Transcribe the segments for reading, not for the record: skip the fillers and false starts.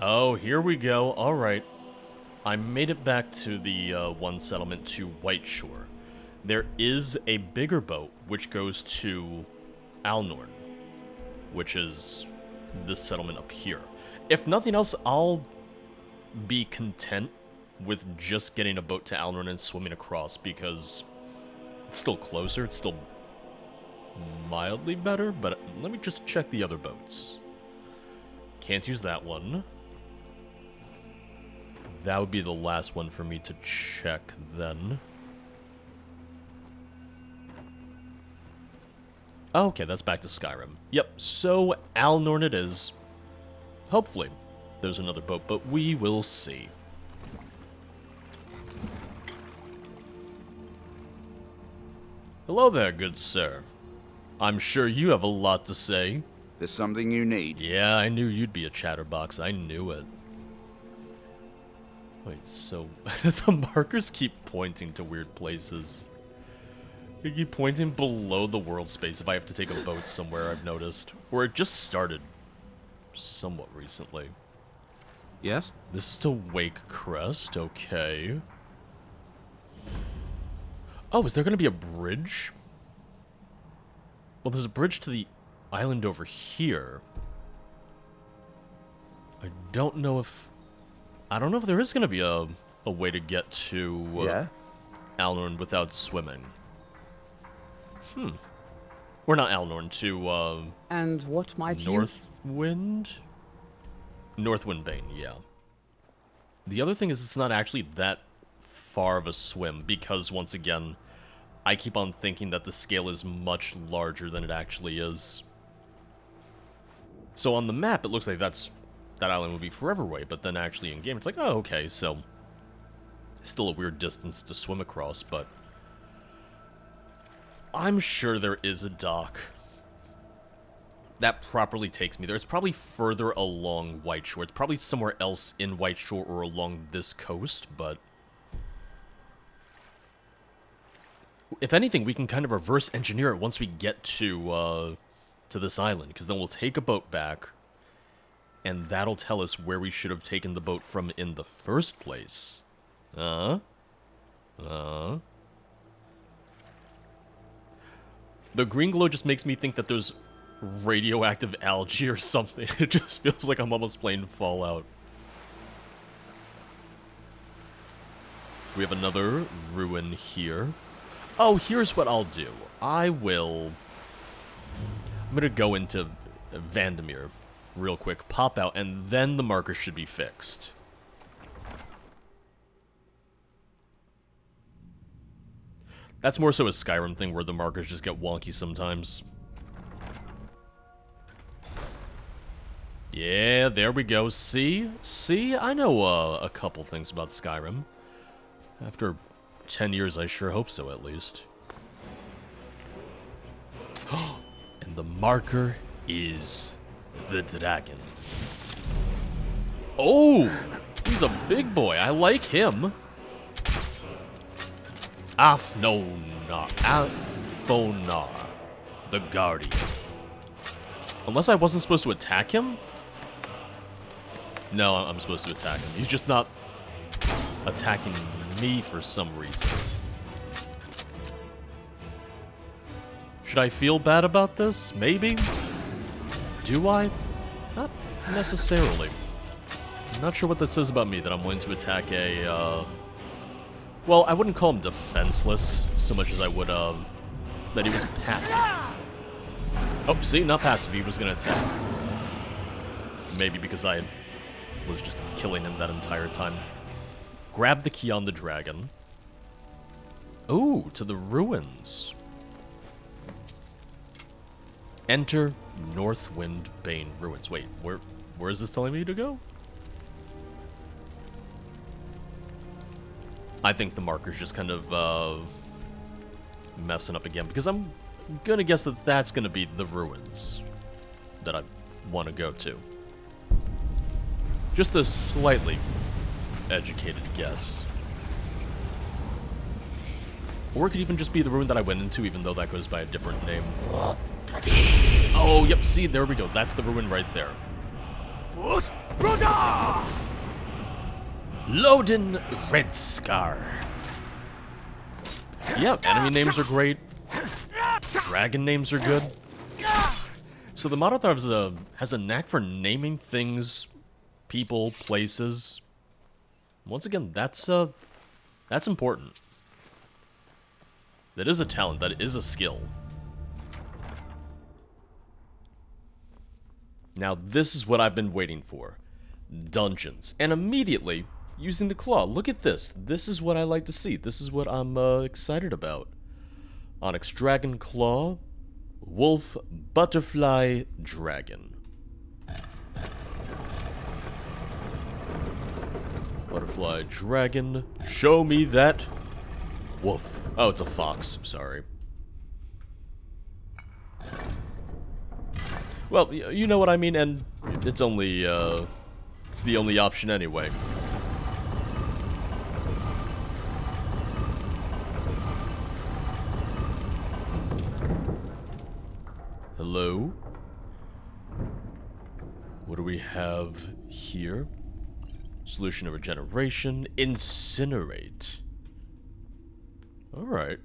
Oh, here we go. Alright. I made it back to the one settlement to White Shore. There is a bigger boat which goes to Alnorn, which is this settlement up here. If nothing else, I'll be content with just getting a boat to Alnorn and swimming across because it's still closer, it's still mildly better, but let me just check the other boats. Can't use that one. That would be the last one for me to check then. Okay, that's back to Skyrim. Yep, so Alnorn it is. Hopefully, there's another boat, but we will see. Hello there, good sir. I'm sure you have a lot to say. There's something you need. Yeah, I knew you'd be a chatterbox. I knew it. Wait, so the markers keep pointing to weird places. They keep pointing below the world space if I have to take a boat somewhere, I've noticed. Or it just started somewhat recently. Yes? This is to Wake Crest, okay. Oh, is there going to be a bridge? Well, there's a bridge to the island over here. I don't know if there is going to be a way to get to Alnorn without swimming. Or not Alnorn, to And what might Northwind? Northwind Bane, yeah. The other thing is it's not actually that far of a swim because, once again, I keep on thinking that the scale is much larger than it actually is. So on the map, it looks like that island would be forever away, but then actually in game, it's like, oh, okay, so still a weird distance to swim across, but I'm sure there is a dock that properly takes me there. It's probably further along White Shore. It's probably somewhere else in White Shore or along this coast, but if anything, we can kind of reverse engineer it once we get to this island, because then we'll take a boat back, and that'll tell us where we should have taken the boat from in the first place. The green glow just makes me think that there's radioactive algae or something. It just feels like I'm almost playing Fallout. We have another ruin here. Oh, here's what I'll do. I'm gonna go into Vandermeer real quick, pop out, and then the marker should be fixed. That's more so a Skyrim thing where the markers just get wonky sometimes. Yeah, there we go. See? I know a couple things about Skyrim. After 10 years, I sure hope so, at least. And the marker is the dragon. Oh! He's a big boy. I like him. Afnonar, the Guardian. Unless I wasn't supposed to attack him? No, I'm supposed to attack him. He's just not attacking me for some reason. Should I feel bad about this? Maybe? Do I? Not necessarily. I'm not sure what that says about me that I'm willing to attack a, well, I wouldn't call him defenseless so much as I would, that he was passive. Oh, see, not passive, he was gonna attack. Maybe because I was just killing him that entire time. Grab the key on the dragon. Ooh, to the ruins. Enter Northwind Bane ruins. Wait, where is this telling me to go? I think the marker's just kind of messing up again, because I'm gonna guess that that's gonna be the ruins that I want to go to. Just a slightly educated guess. Or it could even just be the ruin that I went into, even though that goes by a different name. Oh, yep, see, there we go. That's the ruin right there. Loden Red Scar. Yeah, enemy names are great. Dragon names are good. So the mod author has a knack for naming things, people, places. Once again, that's important. That is a talent, that is a skill. Now this is what I've been waiting for. Dungeons. And immediately, using the claw. Look at this. This is what I like to see. This is what I'm excited about. Onyx Dragon Claw. Wolf Butterfly Dragon. Butterfly Dragon. Show me that wolf. Oh, it's a fox. Sorry. Well, you know what I mean, and it's only, it's the only option anyway. Hello? What do we have here? Solution of regeneration. Incinerate. Alright.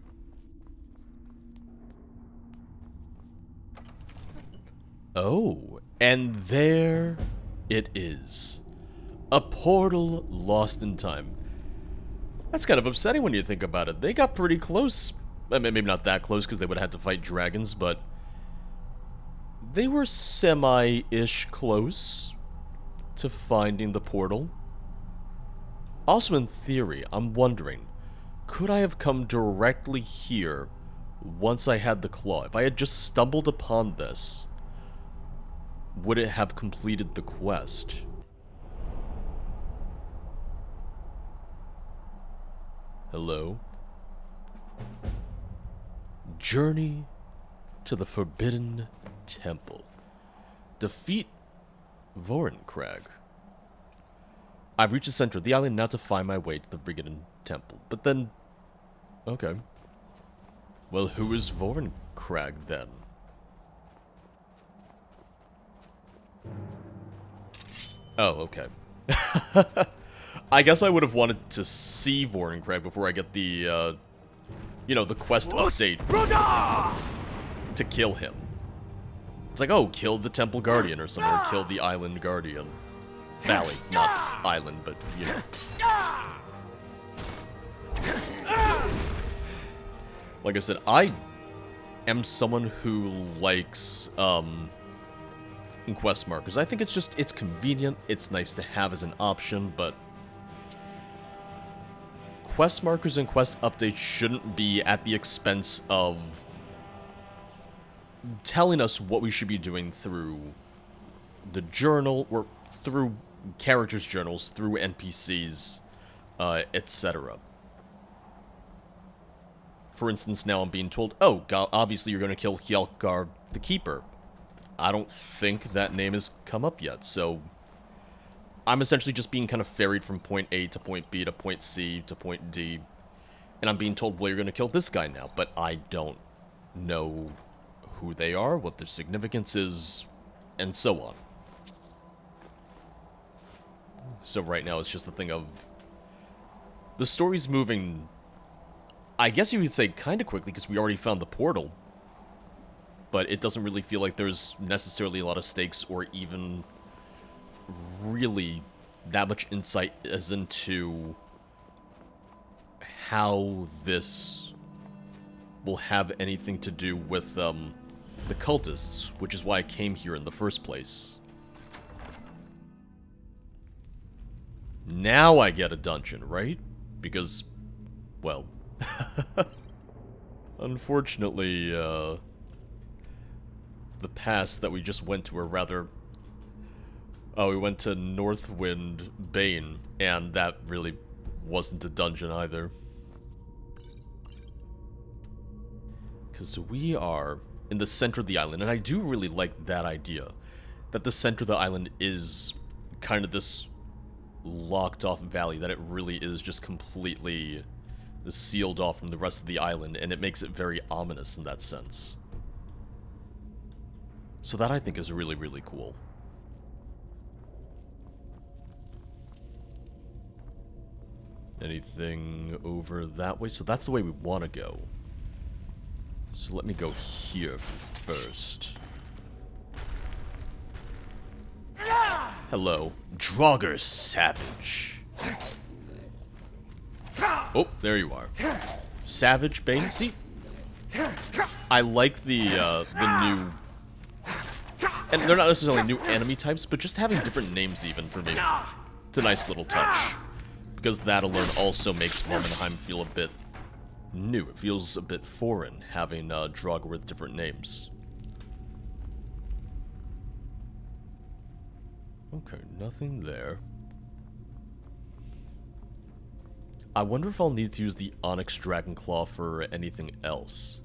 Oh, and there it is. A portal lost in time. That's kind of upsetting when you think about it. They got pretty close. I mean, maybe not that close because they would have had to fight dragons, but they were semi-ish close to finding the portal. Also, in theory, I'm wondering, could I have come directly here once I had the claw? If I had just stumbled upon this, would it have completed the quest? Hello? Journey to the Forbidden Temple. Defeat Vorinkrag. I've reached the center of the island now to find my way to the Forbidden Temple. But then... okay. Well, who is Vorinkrag then? Oh, okay. I guess I would have wanted to see Vorinkrag before I get the, you know, the quest update to kill him. It's like, oh, kill the Temple Guardian or something, or kill the Island Guardian. Valley, not island, but, you know. Like I said, I am someone who likes, quest markers. I think it's convenient, it's nice to have as an option, but quest markers and quest updates shouldn't be at the expense of telling us what we should be doing through the journal, or through characters' journals, through NPCs, etc. For instance, now I'm being told, oh, God, obviously you're going to kill Hjalkar the Keeper. I don't think that name has come up yet, so I'm essentially just being kind of ferried from point A to point B to point C to point D, and I'm being told, well, you're going to kill this guy now, but I don't know who they are, what their significance is, and so on. So right now it's just a thing of... the story's moving, I guess you could say kind of quickly, because we already found the portal. But it doesn't really feel like there's necessarily a lot of stakes or even really that much insight as into how this will have anything to do with the cultists, which is why I came here in the first place. Now I get a dungeon, right? Because, well, unfortunately, the pass that we just went to, or rather, oh, we went to Northwind Bane, and that really wasn't a dungeon either. Because we are in the center of the island, and I do really like that idea, that the center of the island is kind of this locked off valley, that it really is just completely sealed off from the rest of the island, and it makes it very ominous in that sense. So that, I think, is really, really cool. Anything over that way? So that's the way we want to go. So let me go here first. Hello. Draugr Savage. Oh, there you are. Savage Bane. See? I like the new... And they're not necessarily new enemy types, but just having different names even for me. It's a nice little touch. Because that alone also makes Vominheim feel a bit new. It feels a bit foreign, having Draugr with different names. Okay, nothing there. I wonder if I'll need to use the Onyx Dragonclaw for anything else.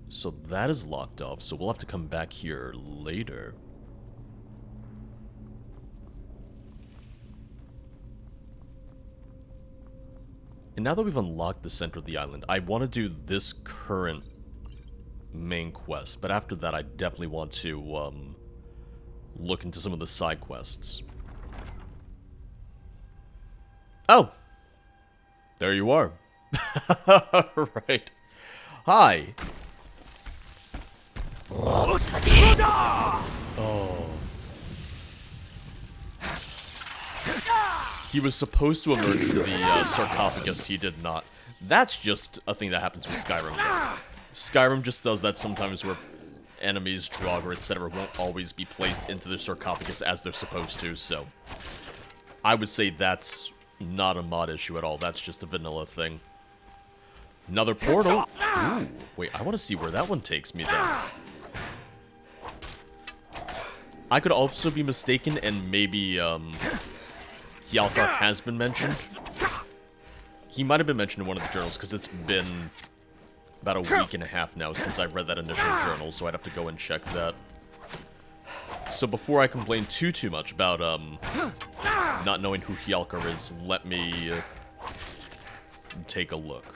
So that is locked off, so we'll have to come back here later. And now that we've unlocked the center of the island, I want to do this current main quest, but after that I definitely want to look into some of the side quests. Oh! There you are. Right. Hi! Oh. He was supposed to emerge from the sarcophagus, he did not. That's just a thing that happens with Skyrim, yeah. Skyrim just does that sometimes where enemies, Draugr, etc. won't always be placed into the sarcophagus as they're supposed to, so... I would say that's not a mod issue at all, that's just a vanilla thing. Another portal! Ooh, wait, I want to see where that one takes me then. I could also be mistaken and maybe, Hjalkar has been mentioned. He might have been mentioned in one of the journals, because it's been about a week and a half now since I read that initial journal, so I'd have to go and check that. So before I complain too much about, not knowing who Hjalkar is, let me take a look.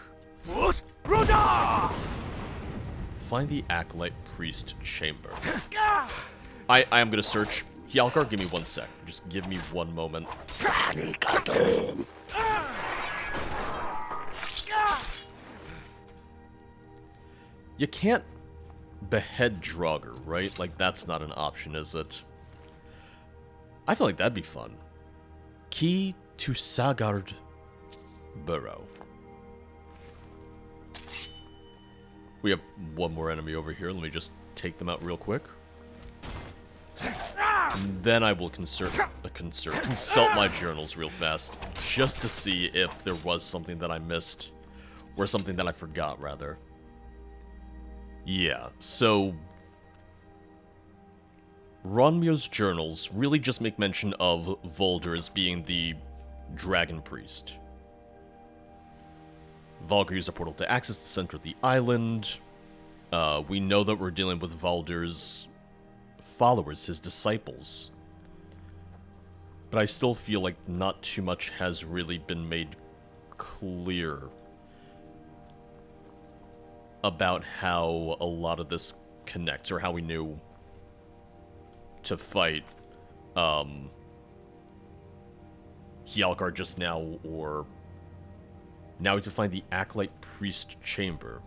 Find the acolyte priest chamber. I am gonna search. Hjalkar, give me 1 sec. Just give me 1 moment. You can't behead Draugr, right? Like, that's not an option, is it? I feel like that'd be fun. Key to Sagard Burrow. We have one more enemy over here. Let me just take them out real quick. And then I will consult my journals real fast, just to see if there was something that I missed, or something that I forgot, rather. Yeah, so... Ronmio's journals really just make mention of Volder as being the Dragon Priest. Volgar used a portal to access the center of the island. We know that we're dealing with Volder's followers, his disciples. But I still feel like not too much has really been made clear about how a lot of this connects, or how we knew to fight Hjalkar just now, or now we have to find the acolyte priest chamber.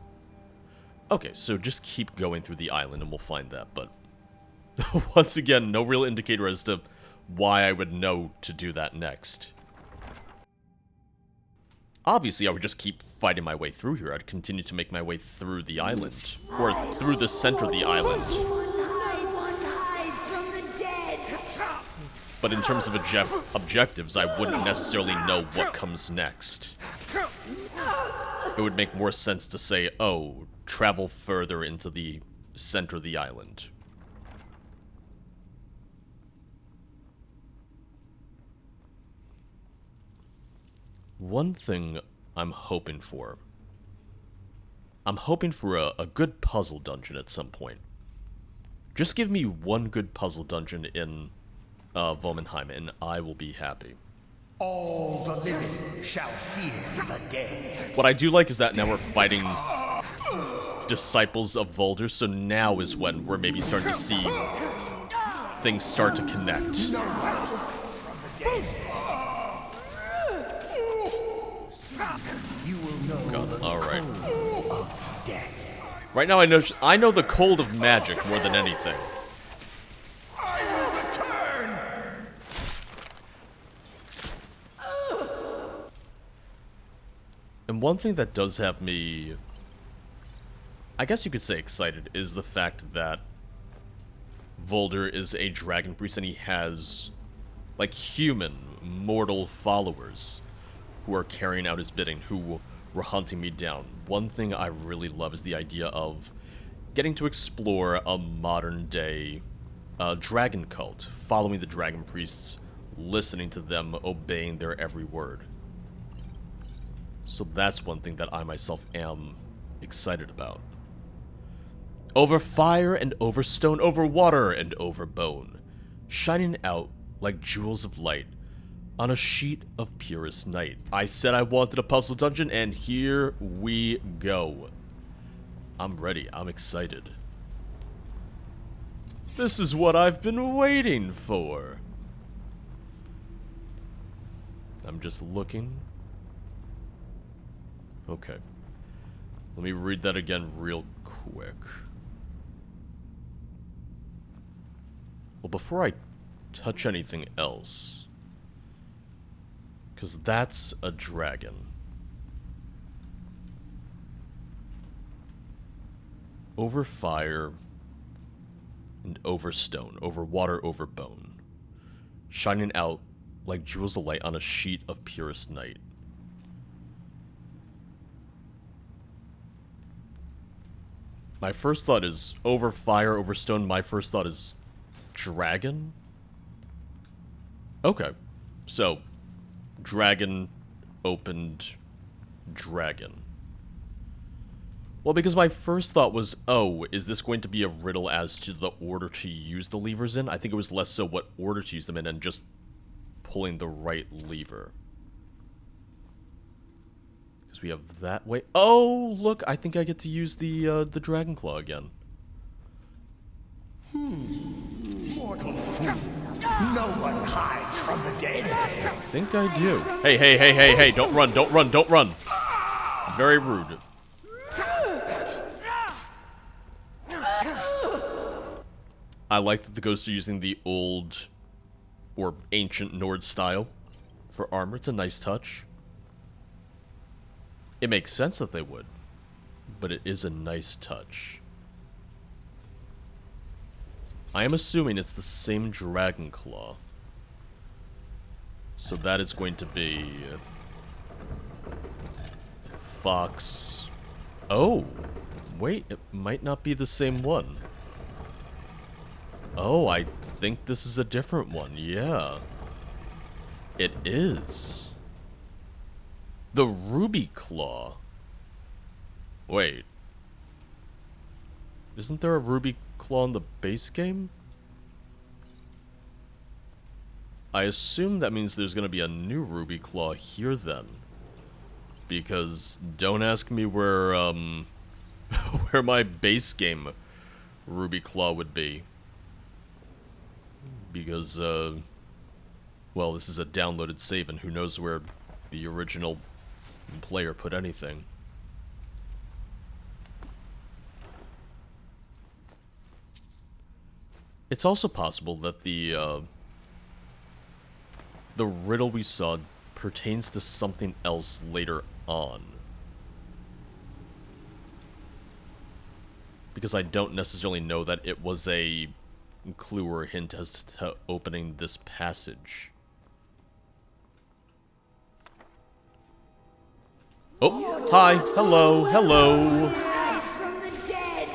Okay, so just keep going through the island and we'll find that, but once again, no real indicator as to why I would know to do that next. Obviously, I would just keep fighting my way through here. I'd continue to make my way through the island, or through the center of the island. But in terms of objectives, I wouldn't necessarily know what comes next. It would make more sense to say, oh, travel further into the center of the island. One thing I'm hoping for a good puzzle dungeon at some point. Just give me one good puzzle dungeon in Vominheim, and I will be happy. All the living shall fear the dead. What I do like is that now we're fighting disciples of Volder, so now is when we're maybe starting to see things start to connect. You will know God, alright. of death. Right now I know the cold of magic more than anything. I will return. And one thing that does have me, I guess you could say excited, is the fact that Volder is a dragon priest and he has, like, human, mortal followers who are carrying out his bidding, who were hunting me down. One thing I really love is the idea of getting to explore a modern-day dragon cult, following the dragon priests, listening to them, obeying their every word. So that's one thing that I myself am excited about. Over fire and over stone, over water and over bone, shining out like jewels of light on a sheet of purest night. I said I wanted a puzzle dungeon, and here we go. I'm ready. I'm excited. This is what I've been waiting for. I'm just looking. Okay. Let me read that again real quick. Well, before I touch anything else, because that's a dragon. Over fire and over stone, over water, over bone, shining out like jewels of light on a sheet of purest night. My first thought is over fire, over stone. My first thought is dragon? Okay. So, dragon opened dragon. Well, because my first thought was, oh, is this going to be a riddle as to the order to use the levers in? I think it was less so what order to use them in and just pulling the right lever. Because we have that way. Oh, look, I think I get to use the dragon claw again. Mortal fool. No one hides from the dead. I think I do. Hey, hey, hey, hey, hey, don't run, don't run, don't run. Very rude. I like that the ghosts are using the old or ancient Nord style for armor. It's a nice touch. It makes sense that they would, but it is a nice touch. I am assuming it's the same dragon claw. So that is going to be Fox. Oh, wait, it might not be the same one. Oh, I think this is a different one. Yeah. It is. The Ruby Claw. Wait. Isn't there a Ruby Claw in the base game? I assume that means there's gonna be a new Ruby Claw here then. Because don't ask me where, where my base game Ruby Claw would be. Because, well, this is a downloaded save, and who knows where the original player put anything. It's also possible that the riddle we saw pertains to something else later on. Because I don't necessarily know that it was a clue or a hint as to opening this passage. Oh, hi, hello, hello. Rise from the dead.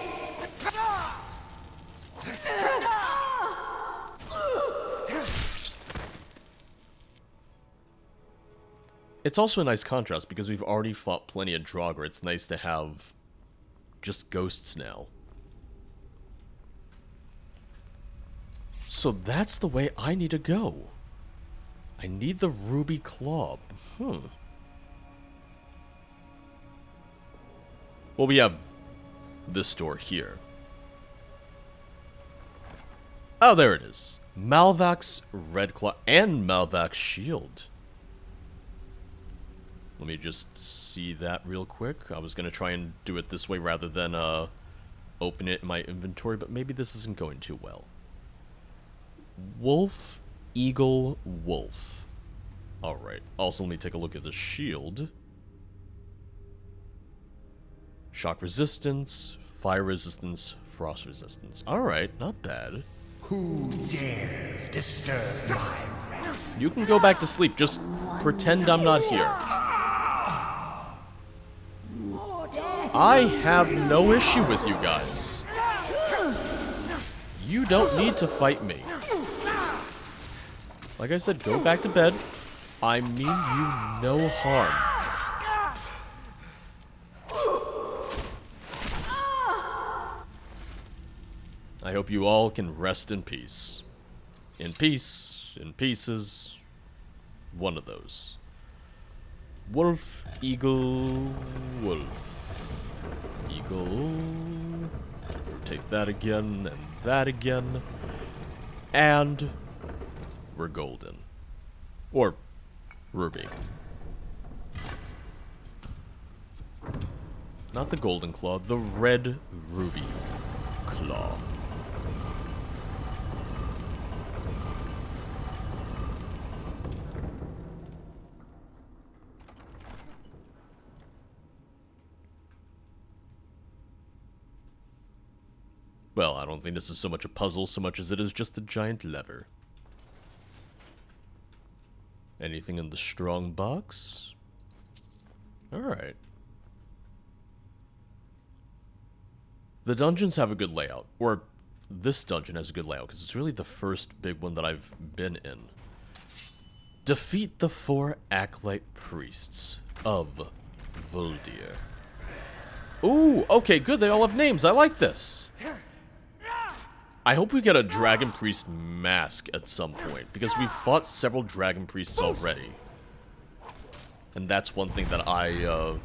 It's also a nice contrast because we've already fought plenty of Draugr. It's nice to have just ghosts now. So that's the way I need to go. I need the Ruby Claw. Well, we have this door here. Oh, there it is. Malvac's Red Claw and Malvac's Shield. Let me just see that real quick. I was going to try and do it this way rather than open it in my inventory, but maybe this isn't going too well. Wolf, eagle, wolf. Alright. Also, let me take a look at the shield. Shock resistance, fire resistance, frost resistance. Alright, not bad. Who dares disturb my rest? You can go back to sleep. Just pretend I'm not here. I have no issue with you guys. You don't need to fight me. Like I said, go back to bed. I mean you no harm. I hope you all can rest in peace. In peace, in pieces. One of those. Wolf, eagle, wolf. Eagle. Take that again, and that again. And we're golden. Or ruby. Not the golden claw, the red ruby claw. Well, I don't think this is so much a puzzle so much as it is just a giant lever. Anything in the strong box? Alright. The dungeons have a good layout. Or, this dungeon has a good layout, because it's really the first big one that I've been in. Defeat the 4 acolyte priests of Voldir. Ooh, okay, good. They all have names. I like this. I hope we get a Dragon Priest mask at some point, because we've fought several Dragon Priests already. And that's one thing that I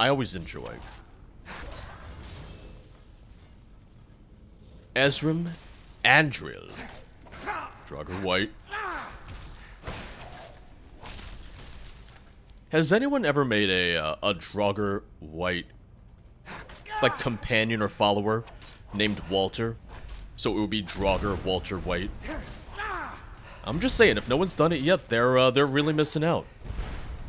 always enjoy. Ezrim Andril. Draugr White. Has anyone ever made a Draugr White, like, companion or follower named Walter? So it would be Draugr Walter White. I'm just saying, if no one's done it yet, they're really missing out.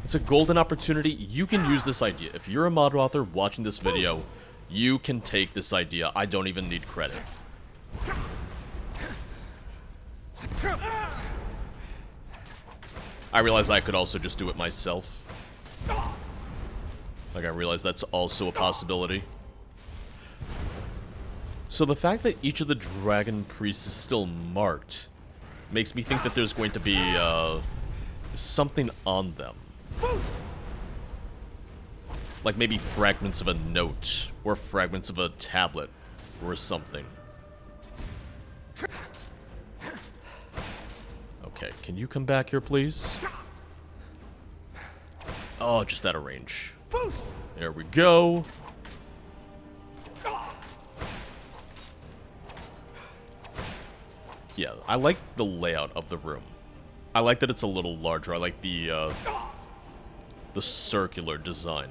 It's a golden opportunity. You can use this idea. If you're a mod author watching this video, you can take this idea. I don't even need credit. I realize I could also just do it myself. Like, I realize that's also a possibility. So the fact that each of the Dragon Priests is still marked makes me think that there's going to be, something on them. Like maybe fragments of a note, or fragments of a tablet, or something. Okay, can you come back here, please? Oh, just out of range. There we go. Yeah, I like the layout of the room. I like that it's a little larger. I like the circular design.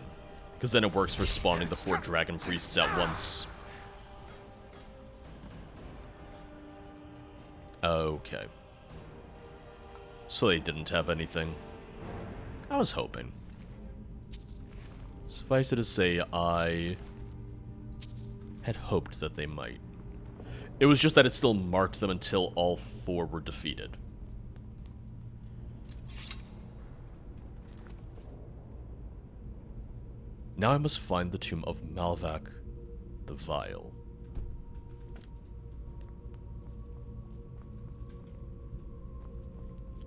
Because then it works for spawning the 4 Dragon Priests at once. Okay. So they didn't have anything. I was hoping. Suffice it to say, I had hoped that they might. It was just that it still marked them until all 4 were defeated. Now I must find the tomb of Malvak the Vile.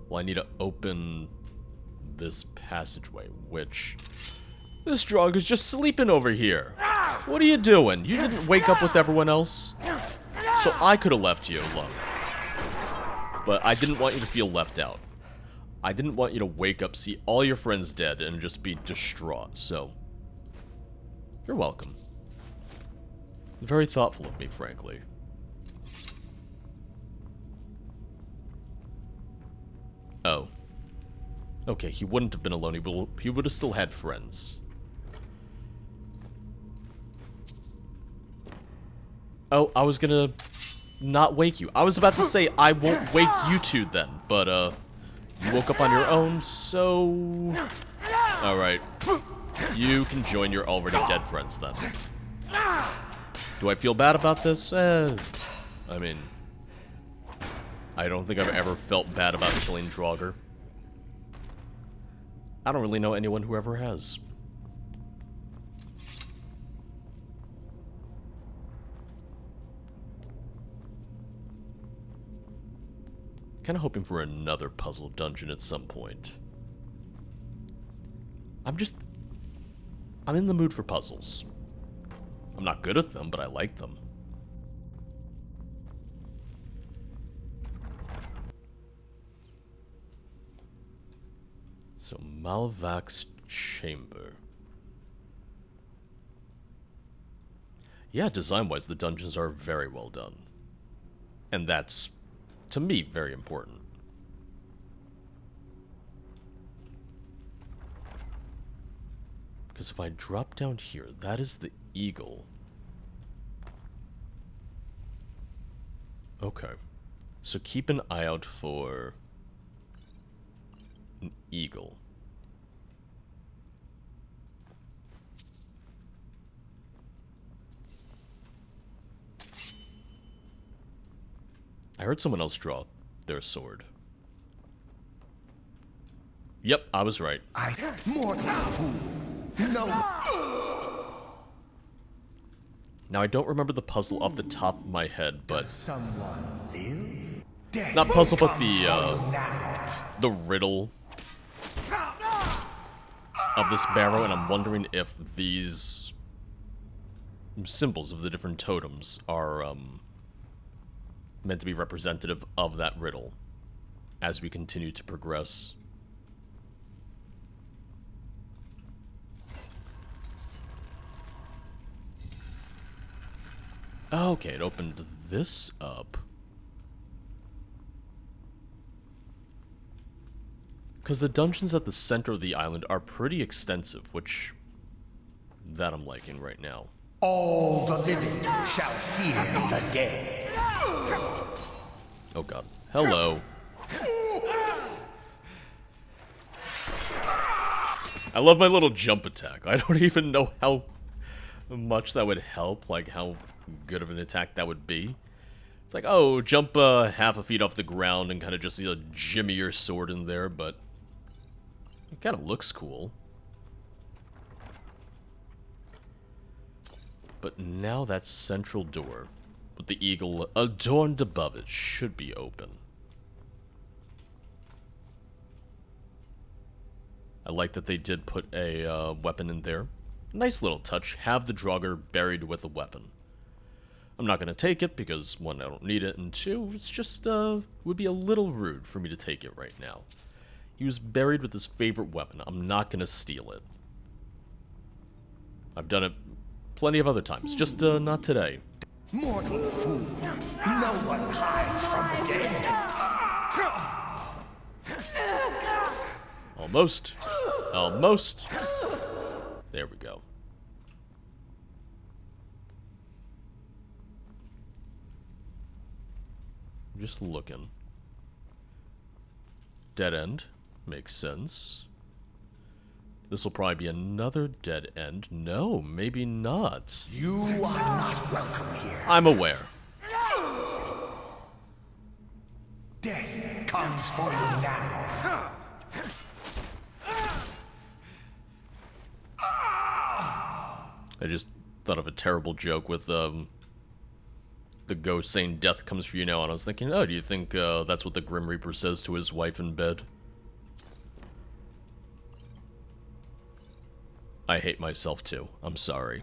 Well, I need to open this passageway, which... This Draugr is just sleeping over here. What are you doing? You didn't wake up with everyone else? So I could have left you alone. But I didn't want you to feel left out. I didn't want you to wake up, see all your friends dead, and just be distraught, so... You're welcome. Very thoughtful of me, frankly. Oh. Okay, he wouldn't have been alone. He would have still had friends. Oh, I was gonna not wake you. I was about to say I won't wake you two then, but you woke up on your own, so... Alright. You can join your already dead friends then. Do I feel bad about this? I mean... I don't think I've ever felt bad about killing Draugr. I don't really know anyone who ever has. Kind of hoping for another puzzle dungeon at some point. I'm in the mood for puzzles. I'm not good at them, but I like them. So, Malvak's Chamber. Yeah, design-wise, the dungeons are very well done. And that's, to me, very important. Because if I drop down here, that is the eagle. Okay. So keep an eye out for an eagle. I heard someone else draw their sword. Yep, I was right. Mortal fool. No. Now, I don't remember the puzzle off the top of my head, but... Someone live? Death not puzzle, but now. the riddle of this barrow, and I'm wondering if these symbols of the different totems are, meant to be representative of that riddle as we continue to progress. Okay, it opened this up. Because the dungeons at the center of the island are pretty extensive, which... that I'm liking right now. All the living shall fear the dead. Oh god. Hello. I love my little jump attack. I don't even know how much that would help, like how good of an attack that would be. It's like, oh, jump half a feet off the ground and kind of just jimmy your sword in there, but it kind of looks cool. But now that central door with the eagle adorned above it should be open. I like that they did put a weapon in there. Nice little touch. Have the Draugr buried with a weapon. I'm not going to take it because, one, I don't need it, and two, it's just, would be a little rude for me to take it right now. He was buried with his favorite weapon. I'm not going to steal it. I've done it plenty of other times, just, not today. Mortal fool. No one hides from the dead. Almost. Almost. There we go. Just looking. Dead end. Makes sense. This will probably be another dead end. No, maybe not. You are not welcome here. I'm aware. Death comes for you now. I just thought of a terrible joke with the ghost saying death comes for you now, and I was thinking, oh, do you think that's what the Grim Reaper says to his wife in bed? I hate myself too. I'm sorry.